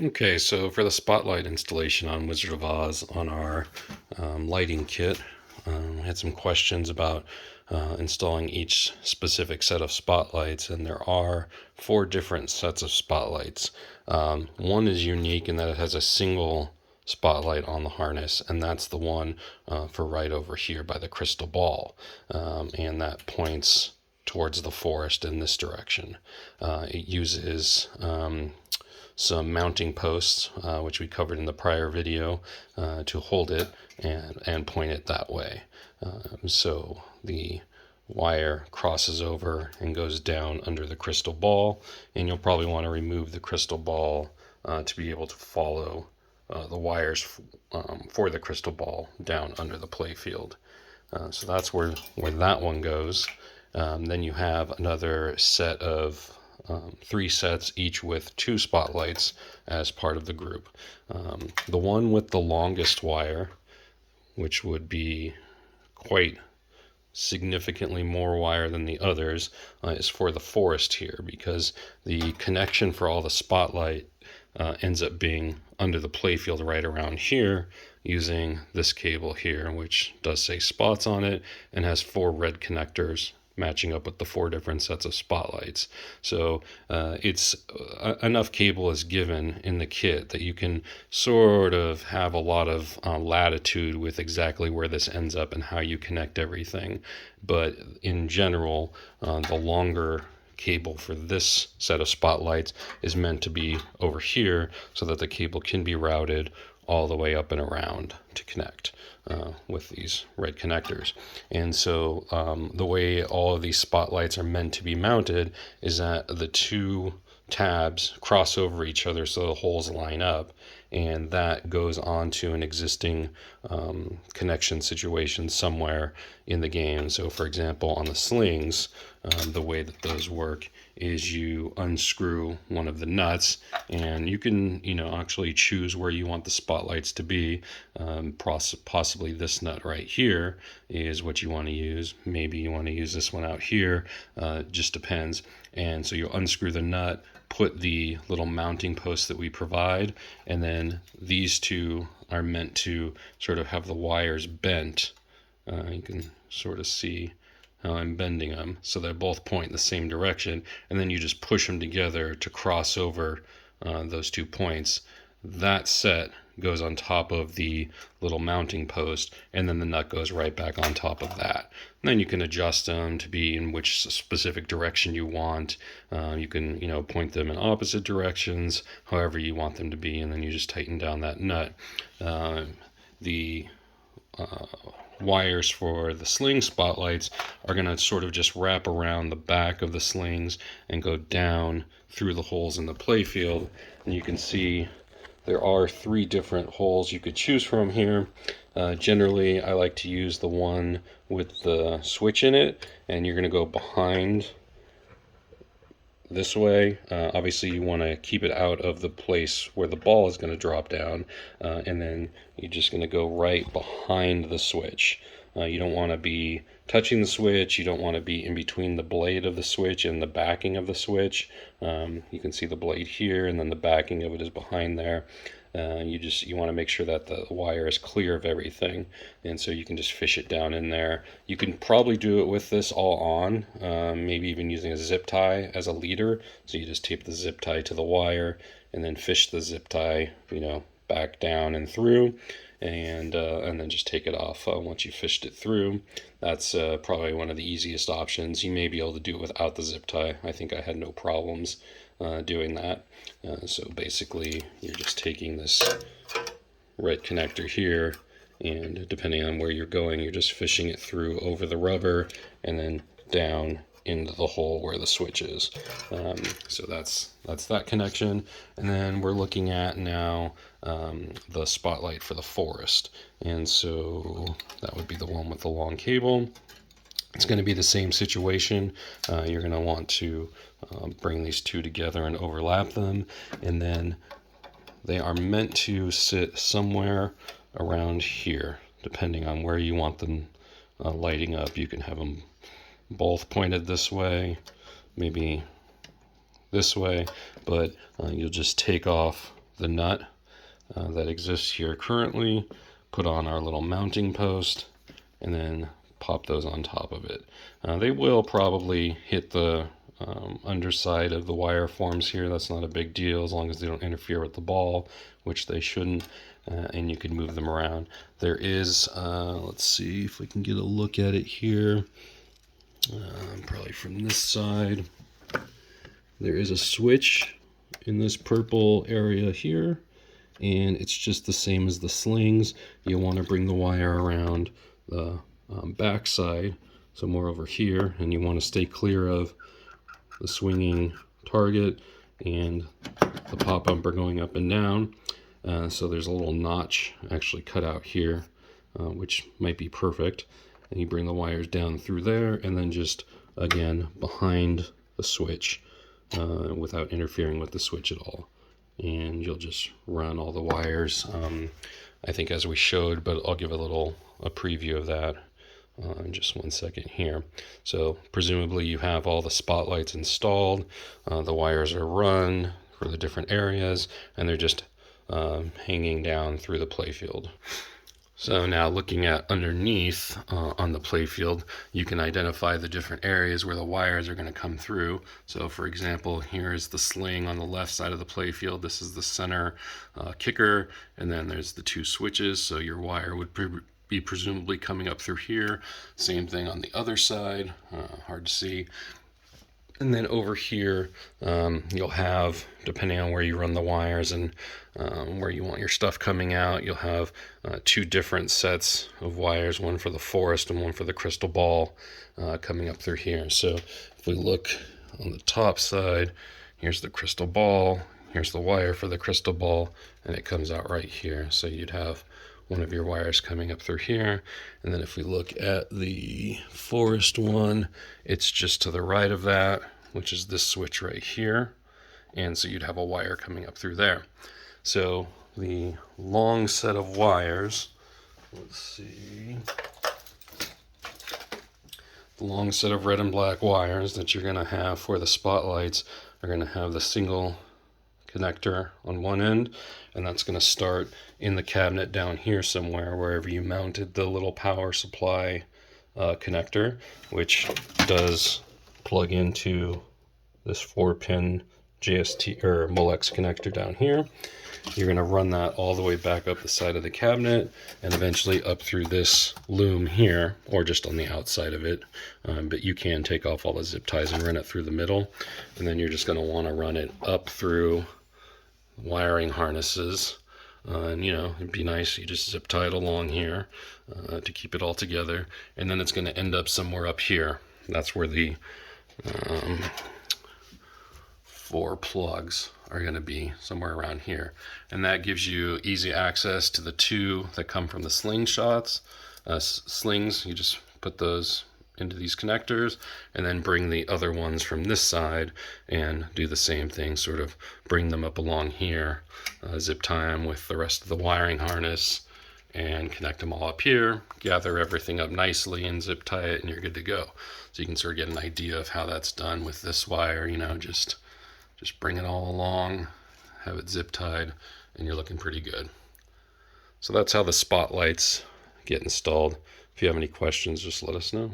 Okay, so for the spotlight installation on Wizard of Oz on our lighting kit, I had some questions about installing each specific set of spotlights, and there are 4 different sets of spotlights. One is unique in that it has a single spotlight on the harness, and that's the one for right over here by the crystal ball, and that points towards the forest in this direction. It uses some mounting posts, which we covered in the prior video, to hold it and point it that way. So the wire crosses over and goes down under the crystal ball, and you'll probably want to remove the crystal ball to be able to follow the wires for the crystal ball down under the play field. So that's where that one goes. Then you have another set of 3 sets, each with 2 spotlights as part of the group. The one with the longest wire, which would be quite significantly more wire than the others, is for the forest here, because the connection for all the spotlight ends up being under the playfield right around here, using this cable here, which does say spots on it and has 4 red connectors matching up with the 4 different sets of spotlights. So it's enough cable is given in the kit that you can sort of have a lot of latitude with exactly where this ends up and how you connect everything. But in general, the longer cable for this set of spotlights is meant to be over here so that the cable can be routed all the way up and around to connect with these red connectors. And so the way all of these spotlights are meant to be mounted is that the 2 tabs cross over each other so the holes line up, and that goes onto an existing connection situation somewhere in the game. So for example, on the slings, the way that those work is you unscrew one of the nuts, and you can actually choose where you want the spotlights to be. Possibly this nut right here is what you want to use. Maybe you want to use this one out here. Just depends. And so you'll unscrew the nut, put the little mounting post that we provide, and then these 2 are meant to sort of have the wires bent. You can sort of see how I'm bending them so they both point in the same direction, and then you just push them together to cross over those 2 points. That set goes on top of the little mounting post, and then the nut goes right back on top of that. And then you can adjust them to be in which specific direction you want. You can point them in opposite directions, however you want them to be, and then you just tighten down that nut. The wires for the sling spotlights are going to sort of just wrap around the back of the slings and go down through the holes in the playfield. And you can see there are 3 different holes you could choose from here. Generally, I like to use the one with the switch in it, and you're going to go behind this way. Obviously, you want to keep it out of the place where the ball is going to drop down, and then you're just going to go right behind the switch. You don't want to be touching the switch. You don't want to be in between the blade of the switch and the backing of the switch. You can see the blade here, and then the backing of it is behind there. You want to make sure that the wire is clear of everything, and so you can just fish it down in there. You can probably do it with this all on, maybe even using a zip tie as a leader. So you just tape the zip tie to the wire and then fish the zip tie back down and through, and then just take it off once you fished it through. That's probably one of the easiest options. You may be able to do it without the zip tie. I think I had no problems doing that. So basically, you're just taking this red connector here, and depending on where you're going, you're just fishing it through over the rubber and then down into the hole where the switch is. So that's that connection. And then we're looking at now the spotlight for the forest, and so that would be the one with the long cable. It's going to be the same situation. You're going to want to bring these 2 together and overlap them, and then they are meant to sit somewhere around here, depending on where you want them lighting up. You can have them both pointed this way, maybe this way, but you'll just take off the nut that exists here currently, put on our little mounting post, and then pop those on top of it. They will probably hit the underside of the wire forms here. That's not a big deal as long as they don't interfere with the ball, which they shouldn't, and you can move them around. There is, let's see if we can get a look at it here, probably from this side. There is a switch in this purple area here, and it's just the same as the slings. You want to bring the wire around the back side, so more over here, and you want to stay clear of the swinging target and the pop bumper going up and down. So there's a little notch actually cut out here, which might be perfect. And you bring the wires down through there, and then just again behind the switch without interfering with the switch at all. And you'll just run all the wires, I think as we showed, but I'll give a preview of that in just 1 second here. So presumably you have all the spotlights installed, the wires are run for the different areas, and they're just hanging down through the playfield. So now looking at underneath on the playfield, you can identify the different areas where the wires are going to come through. So for example, here is the sling on the left side of the playfield. This is the center kicker, and then there's the 2 switches. So your wire would be presumably coming up through here. Same thing on the other side, hard to see. And then over here, you'll have, depending on where you run the wires and where you want your stuff coming out, you'll have 2 different sets of wires, one for the forest and one for the crystal ball coming up through here. So if we look on the top side, here's the crystal ball, here's the wire for the crystal ball, and it comes out right here. So you'd have one of your wires coming up through here. And then if we look at the forest one, it's just to the right of that, which is this switch right here. And so you'd have a wire coming up through there. So the long set of wires, let's see, the long set of red and black wires that you're going to have for the spotlights are going to have the single connector on one end, and that's going to start in the cabinet down here somewhere, wherever you mounted the little power supply connector, which does plug into this 4-pin JST or Molex connector down here. You're going to run that all the way back up the side of the cabinet and eventually up through this loom here, or just on the outside of it. But you can take off all the zip ties and run it through the middle. And then you're just going to want to run it up through wiring harnesses. And you know, it'd be nice you just zip tie it along here to keep it all together. And then it's going to end up somewhere up here. That's where the 4 plugs are going to be, somewhere around here. And that gives you easy access to the 2 that come from the slingshots. Slings, you just put those into these connectors and then bring the other ones from this side and do the same thing, sort of bring them up along here, zip tie them with the rest of the wiring harness and connect them all up here, gather everything up nicely and zip tie it, and you're good to go. So you can sort of get an idea of how that's done with this wire, you know, just bring it all along, have it zip tied, and you're looking pretty good. So that's how the spotlights get installed. If you have any questions, just let us know.